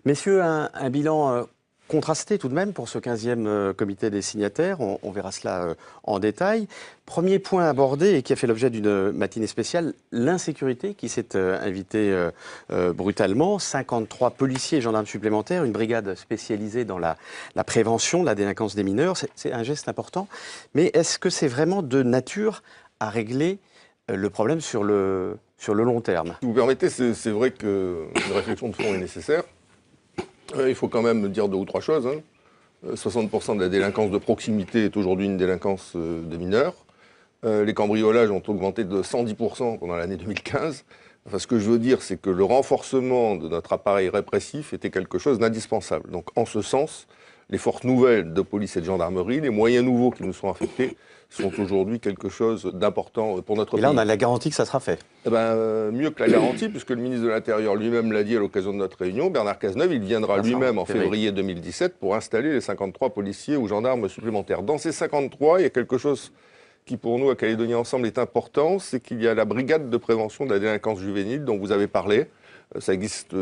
Messieurs, un bilan contrasté tout de même pour ce 15e comité des signataires. On verra cela en détail. Premier point abordé et qui a fait l'objet d'une matinée spéciale, l'insécurité qui s'est invitée brutalement. 53 policiers et gendarmes supplémentaires, une brigade spécialisée dans la prévention de la délinquance des mineurs. C'est un geste important. Mais est-ce que c'est vraiment de nature à régler le problème sur le long terme? Si vous permettez, c'est vrai qu'une réflexion de fond est nécessaire. Il faut quand même dire 2 ou 3 choses. 60% de la délinquance de proximité est aujourd'hui une délinquance de mineurs. Les cambriolages ont augmenté de 110% pendant l'année 2015. Enfin, ce que je veux dire, c'est que le renforcement de notre appareil répressif était quelque chose d'indispensable. Donc, en ce sens, les forces nouvelles de police et de gendarmerie, les moyens nouveaux qui nous sont affectés, sont aujourd'hui quelque chose d'important pour notre pays. Et là, on a la garantie que ça sera fait. Eh ben, mieux que la garantie, puisque le ministre de l'Intérieur lui-même l'a dit à l'occasion de notre réunion, Bernard Cazeneuve, il viendra lui-même en février 2017 pour installer les 53 policiers ou gendarmes supplémentaires. Dans ces 53, il y a quelque chose qui, pour nous, à Calédonie Ensemble, est important, c'est qu'il y a la brigade de prévention de la délinquance juvénile dont vous avez parlé. Ça existe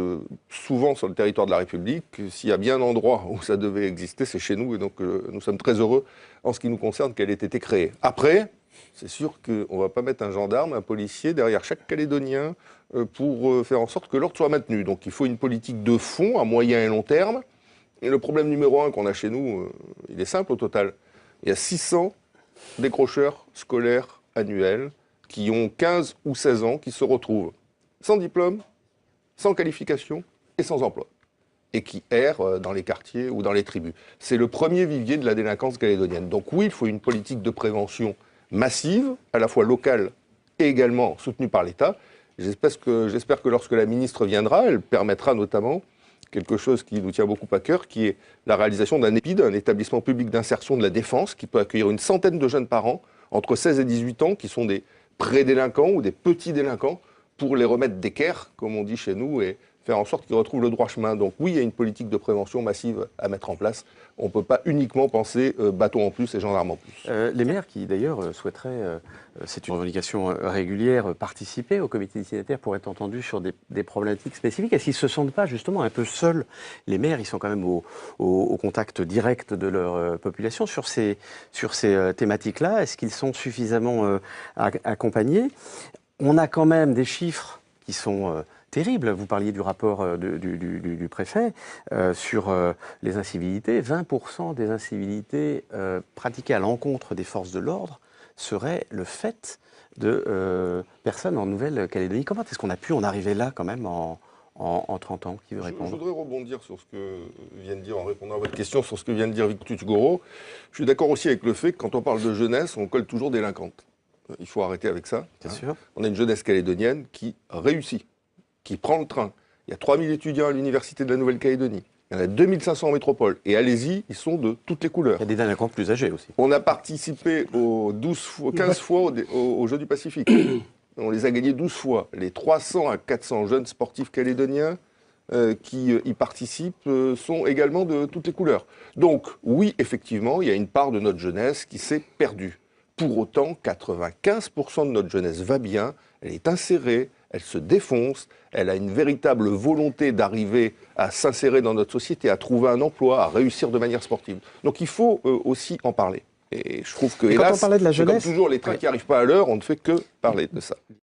souvent sur le territoire de la République. S'il y a bien un endroit où ça devait exister, c'est chez nous. Et donc, nous sommes très heureux, en ce qui nous concerne, qu'elle ait été créée. Après, c'est sûr qu'on ne va pas mettre un gendarme, un policier derrière chaque Calédonien pour faire en sorte que l'ordre soit maintenu. Donc, il faut une politique de fond à moyen et long terme. Et le problème numéro 1 qu'on a chez nous, il est simple au total. Il y a 600 décrocheurs scolaires annuels qui ont 15 ou 16 ans qui se retrouvent sans diplôme, sans qualification et sans emploi, et qui errent dans les quartiers ou dans les tribus. C'est le premier vivier de la délinquance calédonienne. Donc oui, il faut une politique de prévention massive, à la fois locale et également soutenue par l'État. J'espère que lorsque la ministre viendra, elle permettra notamment quelque chose qui nous tient beaucoup à cœur, qui est la réalisation d'un EPID, un établissement public d'insertion de la défense, qui peut accueillir une centaine de jeunes par an, entre 16 et 18 ans, qui sont des pré-délinquants ou des petits délinquants, pour les remettre d'équerre, comme on dit chez nous, et faire en sorte qu'ils retrouvent le droit chemin. Donc oui, il y a une politique de prévention massive à mettre en place. On ne peut pas uniquement penser bateau en plus et gendarmes en plus. Les maires qui d'ailleurs souhaiteraient, c'est une revendication régulière, participer au comité des signataires pour être entendus sur des problématiques spécifiques. Est-ce qu'ils ne se sentent pas justement un peu seuls? Les maires, ils sont quand même au contact direct de leur population sur ces thématiques-là. Est-ce qu'ils sont suffisamment accompagnés? On a quand même des chiffres qui sont terribles. Vous parliez du rapport du préfet sur les incivilités. 20% des incivilités pratiquées à l'encontre des forces de l'ordre seraient le fait de personnes en Nouvelle-Calédonie. Comment est-ce qu'on a pu en arriver là quand même en 30 ans? Qui veut répondre? Je voudrais rebondir sur ce que vient de dire, en répondant à votre question, sur ce que vient de dire Victor Goro. Je suis d'accord aussi avec le fait que quand on parle de jeunesse, on colle toujours délinquante. Il faut arrêter avec ça. Bien sûr. On a une jeunesse calédonienne qui réussit, qui prend le train. Il y a 3000 étudiants à l'université de la Nouvelle-Calédonie. Il y en a 2500 en métropole. Et allez-y, ils sont de toutes les couleurs. Il y a des délinquants plus âgés aussi. On a participé 15 fois aux Jeux du Pacifique. On les a gagnés 12 fois. Les 300 à 400 jeunes sportifs calédoniens qui y participent sont également de toutes les couleurs. Donc, oui, effectivement, il y a une part de notre jeunesse qui s'est perdue. Pour autant, 95% de notre jeunesse va bien, elle est insérée, elle se défonce, elle a une véritable volonté d'arriver à s'insérer dans notre société, à trouver un emploi, à réussir de manière sportive. Donc il faut aussi en parler. Et je trouve que, hélas, quand on parlait de la jeunesse, comme toujours, les trains qui n'arrivent pas à l'heure, on ne fait que parler de ça.